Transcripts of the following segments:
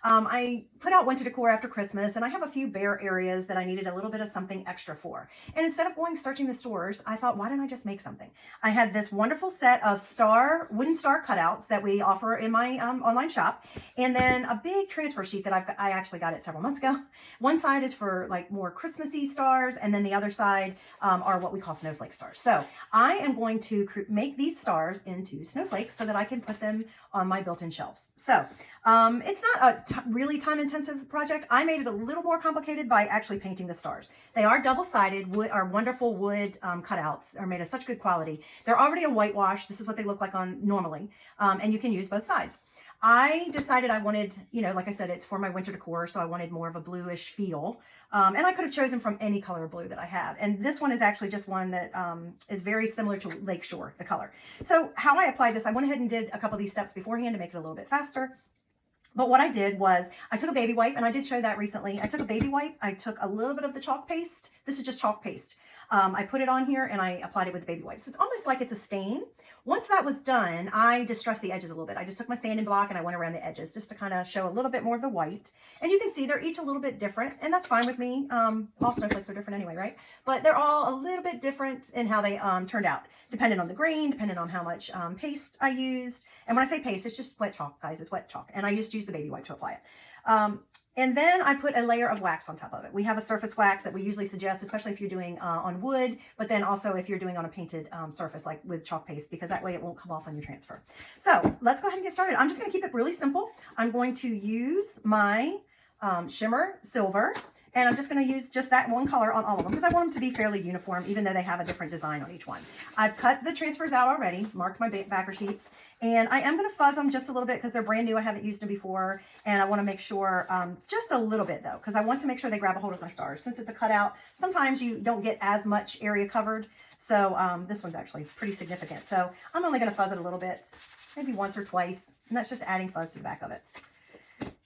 I put out winter decor after Christmas and I have a few bare areas that I needed a little bit of something extra for. And instead of going searching the stores, I thought, why don't I just make something? I had this wonderful set of wooden star cutouts that we offer in my online shop. And then a big transfer sheet that I actually got it several months ago. One side is for like more Christmassy stars. And then the other side are what we call snowflake stars. So I am going to make these stars into snowflakes so that I can put them on my built-in shelves. So it's not a really time-intensive project. I made it a little more complicated by actually painting the stars. They are double-sided, are wonderful wood cutouts. They're made of such good quality. They're already a whitewash. This is what they look like on normally, and you can use both sides. I decided I wanted, like I said, it's for my winter decor, so I wanted more of a bluish feel. And I could have chosen from any color of blue that I have. And this one is actually just one that is very similar to Lakeshore, the color. So how I applied this, I went ahead and did a couple of these steps beforehand to make it a little bit faster. But what I did was I took a baby wipe, and I did show that recently. I took a baby wipe. I took a little bit of the chalk paste. This is just chalk paste. I put it on here and I applied it with the baby wipe. So it's almost like it's a stain. Once that was done, I distressed the edges a little bit. I just took my sanding block and I went around the edges just to kind of show a little bit more of the white. And you can see they're each a little bit different, and that's fine with me. All snowflakes are different anyway, right? But they're all a little bit different in how they turned out, depending on the grain, depending on how much paste I used. And when I say paste, it's just wet chalk, guys. It's wet chalk. And I just used the baby wipe to apply it. And then I put a layer of wax on top of it. We have a surface wax that we usually suggest, especially if you're doing on wood, but then also if you're doing on a painted surface, like with chalk paste, because that way it won't come off on your transfer. So let's go ahead and get started. I'm just going to keep it really simple. I'm going to use my shimmer silver, and I'm just going to use just that one color on all of them because I want them to be fairly uniform, even though they have a different design on each one. I've cut the transfers out already, marked my backer sheets, and I am going to fuzz them just a little bit because they're brand new. I haven't used them before, and I want to make sure just a little bit though, because I want to make sure they grab a hold of my stars. Since it's a cutout, sometimes you don't get as much area covered. So this one's actually pretty significant. So I'm only going to fuzz it a little bit, maybe once or twice, and that's just adding fuzz to the back of it.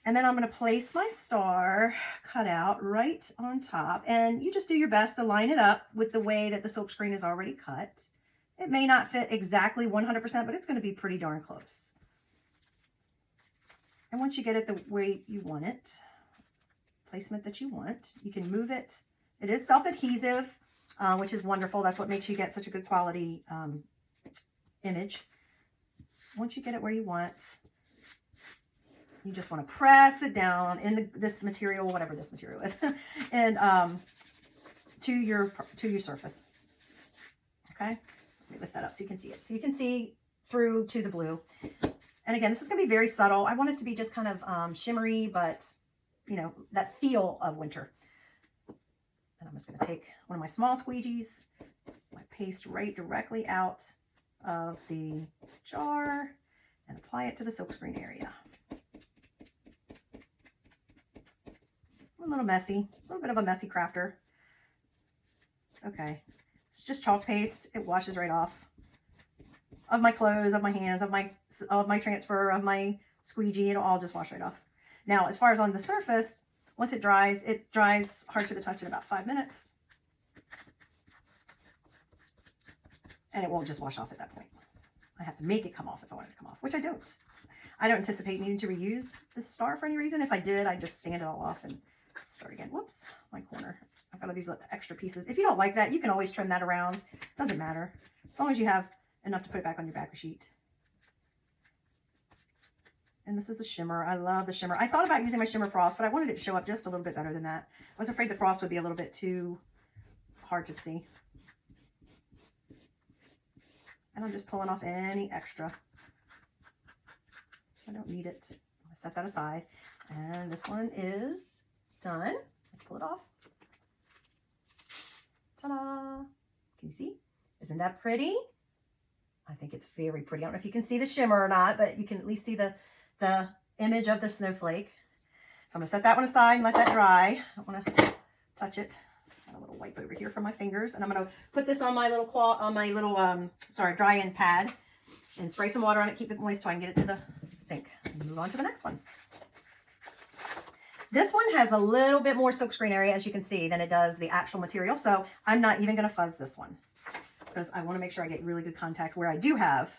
And then I'm going to place my star cutout right on top. And you just do your best to line it up with the way that the silk screen is already cut. It may not fit exactly 100%, but it's going to be pretty darn close. And once you get it the way you want it, placement that you want, you can move it. It is self-adhesive, which is wonderful. That's what makes you get such a good quality image. Once you get it where you want, you just want to press it down in this material, whatever this material is, and to your surface. Okay, let me lift that up so you can see it. So you can see through to the blue. And again, this is going to be very subtle. I want it to be just kind of shimmery, but that feel of winter. And I'm just going to take one of my small squeegees, my paste right directly out of the jar, and apply it to the silkscreen area. A little messy, a little bit of a messy crafter. It's okay. It's just chalk paste. It washes right off of my clothes, of my hands, of my transfer, of my squeegee. It'll all just wash right off. Now, as far as on the surface, once it dries hard to the touch in about 5 minutes. And it won't just wash off at that point. I have to make it come off if I want it to come off, which I don't. I don't anticipate needing to reuse this star for any reason. If I did, I'd just sand it all off and start again. Whoops, my corner. I've got all these extra pieces. If you don't like that, you can always trim that around. Doesn't matter. As long as you have enough to put it back on your backer sheet. And this is the shimmer. I love the shimmer. I thought about using my shimmer frost, but I wanted it to show up just a little bit better than that. I was afraid the frost would be a little bit too hard to see. And I'm just pulling off any extra. I don't need it. I'll set that aside. And this one is done. Let's pull it off. Ta-da! Can you see? Isn't that pretty? I think it's very pretty. I don't know if you can see the shimmer or not, but you can at least see the image of the snowflake. So I'm going to set that one aside and let that dry. I don't want to touch it. Got a little wipe over here for my fingers. And I'm going to put this on my little dry-in pad and spray some water on it, keep it moist so I can get it to the sink. And move on to the next one. This one has a little bit more silkscreen area, as you can see, than it does the actual material. So I'm not even going to fuzz this one because I want to make sure I get really good contact where I do have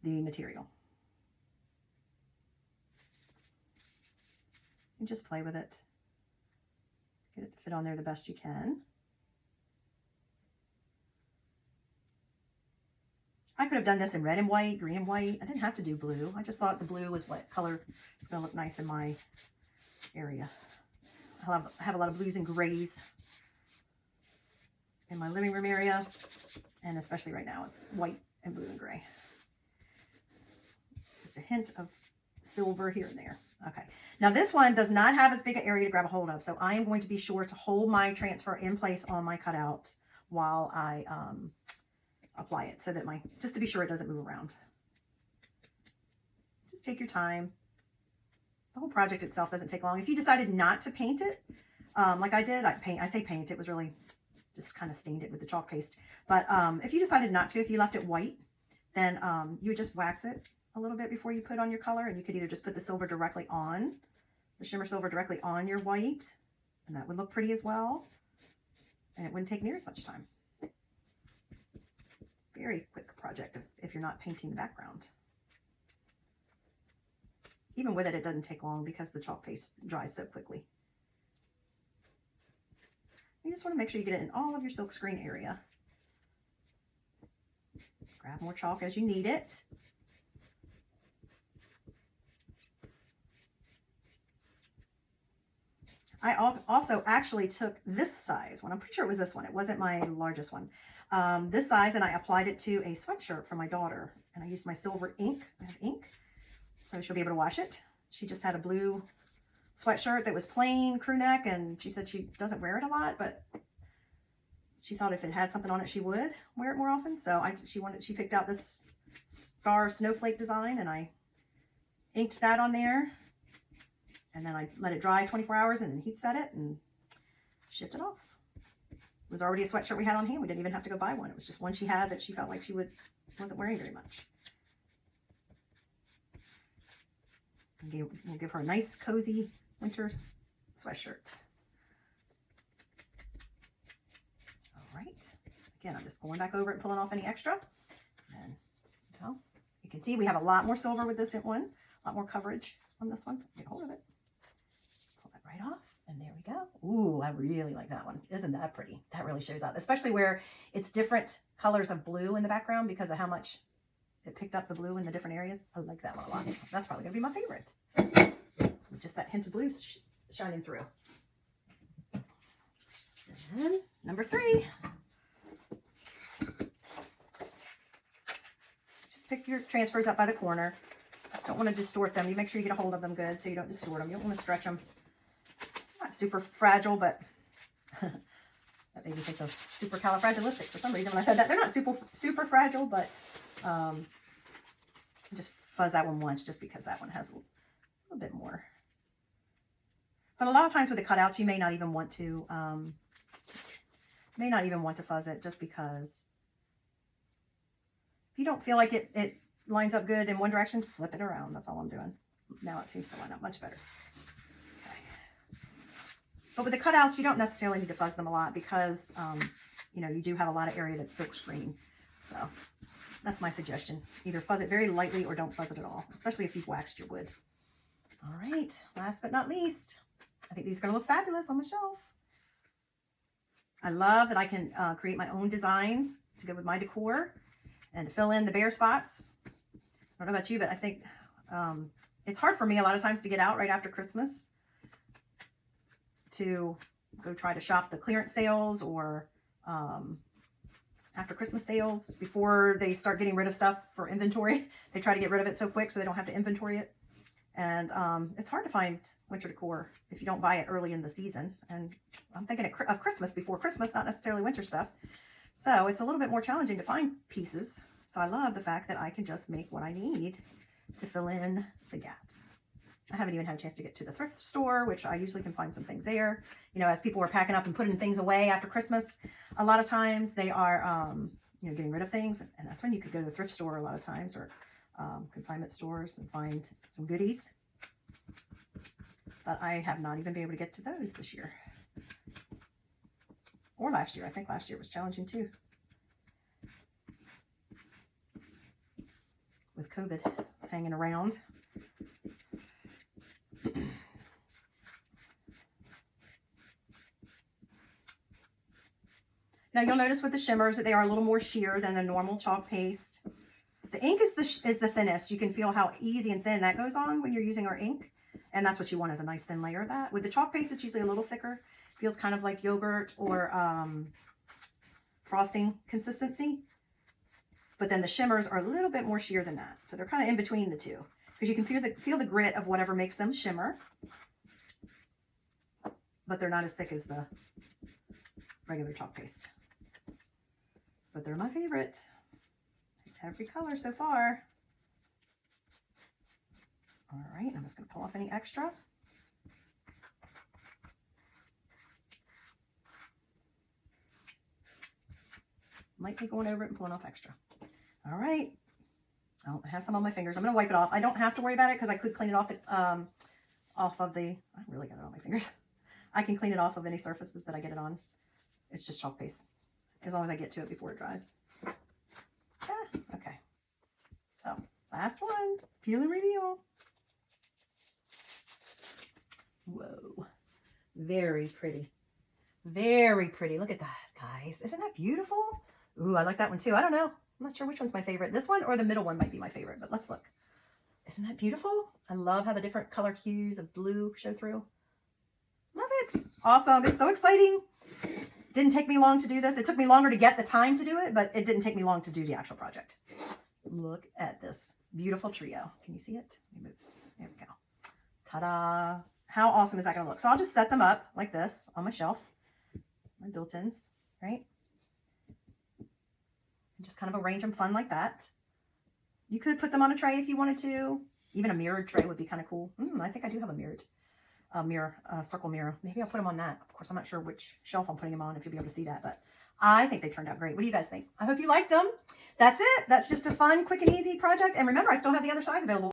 the material. and just play with it. Get it to fit on there the best you can. I could have done this in red and white, green and white. I didn't have to do blue. I just thought the blue was what color is going to look nice in my area. I have a lot of blues and grays in my living room area, and especially right now it's white and blue and gray. Just a hint of silver here and there. Okay, now this one does not have as big an area to grab a hold of, so I am going to be sure to hold my transfer in place on my cutout while I apply it, so that just to be sure it doesn't move around. Just take your time. The whole project itself doesn't take long. If you decided not to paint it, like I did, I say paint, it was really just kind of stained it with the chalk paste. But if you decided not to, if you left it white, then you would just wax it a little bit before you put on your color, and you could either just put the silver directly on, the shimmer silver directly on your white, and that would look pretty as well, and it wouldn't take near as much time. Very quick project if you're not painting the background. Even with it, it doesn't take long because the chalk paste dries so quickly. You just want to make sure you get it in all of your silkscreen area. Grab more chalk as you need it. I also actually took this size one. I'm pretty sure it was this one. It wasn't my largest one. This size, and I applied it to a sweatshirt for my daughter. And I used my silver ink. I have ink, so she'll be able to wash it. She just had a blue sweatshirt that was plain crew neck, and she said she doesn't wear it a lot, but she thought if it had something on it, she would wear it more often. So she picked out this star snowflake design, and I inked that on there. And then I let it dry 24 hours and then heat set it and shipped it off. It was already a sweatshirt we had on hand. We didn't even have to go buy one. It was just one she had that she felt like she wasn't wearing very much. We'll give her a nice, cozy winter sweatshirt. All right. Again, I'm just going back over it and pulling off any extra. And so you can see we have a lot more silver with this one, a lot more coverage on this one. Get hold of it. Right off, and there we go. Ooh, I really like that one. Isn't that pretty? That really shows up, especially where it's different colors of blue in the background because of how much it picked up the blue in the different areas. I like that one a lot. That's probably gonna be my favorite. With just that hint of blue shining through. And number 3. Just pick your transfers up by the corner. Just don't want to distort them. You make sure you get a hold of them good so you don't distort them. You don't want to stretch them. Not super fragile, but that made me think of supercalifragilistic for some reason when I said that. They're not super fragile, but just fuzz that one once just because that one has a little bit more. But a lot of times with the cutouts, you may not even want to fuzz it just because if you don't feel like it lines up good in one direction, flip it around. That's all I'm doing. Now it seems to line up much better. But with the cutouts, you don't necessarily need to fuzz them a lot because, you know, you do have a lot of area that's silkscreen. So that's my suggestion. Either fuzz it very lightly or don't fuzz it at all, especially if you've waxed your wood. All right, last but not least, I think these are going to look fabulous on the shelf. I love that I can create my own designs to go with my decor and fill in the bare spots. I don't know about you, but I think it's hard for me a lot of times to get out right after Christmas to go try to shop the clearance sales or after Christmas sales before they start getting rid of stuff for inventory. They try to get rid of it so quick so they don't have to inventory it. And it's hard to find winter decor if you don't buy it early in the season. And I'm thinking of Christmas before Christmas, not necessarily winter stuff. So it's a little bit more challenging to find pieces. So I love the fact that I can just make what I need to fill in the gaps. I haven't even had a chance to get to the thrift store, which I usually can find some things there. You know, as people are packing up and putting things away after Christmas, a lot of times they are, you know, getting rid of things. And that's when you could go to the thrift store a lot of times, or consignment stores, and find some goodies. But I have not even been able to get to those this year. Or last year. I think last year was challenging too, with COVID hanging around. Now you'll notice with the shimmers that they are a little more sheer than the normal chalk paste. The ink is the thinnest. You can feel how easy and thin that goes on when you're using our ink. And that's what you want, is a nice thin layer of that. With the chalk paste, it's usually a little thicker. Feels kind of like yogurt or frosting consistency. But then the shimmers are a little bit more sheer than that. So they're kind of in between the two. Because you can feel the grit of whatever makes them shimmer. But they're not as thick as the regular chalk paste. But they're my favorite. Every color so far. All right, I'm just going to pull off any extra. Might be going over it and pulling off extra. All right. Oh, I have some on my fingers. I'm going to wipe it off. I don't have to worry about it because I could clean it off I really got it on my fingers. I can clean it off of any surfaces that I get it on. It's just chalk paste, as long as I get to it before it dries. Yeah, okay. So, last one. Peel and reveal. Whoa. Very pretty. Very pretty. Look at that, guys. Isn't that beautiful? Ooh, I like that one too. I don't know. I'm not sure which one's my favorite. This one or the middle one might be my favorite, but let's look. Isn't that beautiful? I love how the different color hues of blue show through. Love it. Awesome. It's so exciting. Didn't take me long to do this. It took me longer to get the time to do it, but it didn't take me long to do the actual project. Look at this beautiful trio. Can you see it? There we go. Ta-da. How awesome is that going to look? So I'll just set them up like this on my shelf. My built-ins, right? And just kind of arrange them fun like that. You could put them on a tray if you wanted to. Even a mirrored tray would be kind of cool. I think I do have a mirrored circle mirror. Maybe I'll put them on that. Of course, I'm not sure which shelf I'm putting them on if you'll be able to see that, but I think they turned out great. What do you guys think? I hope you liked them. That's it. That's just a fun, quick, and easy project. And remember, I still have the other sides available.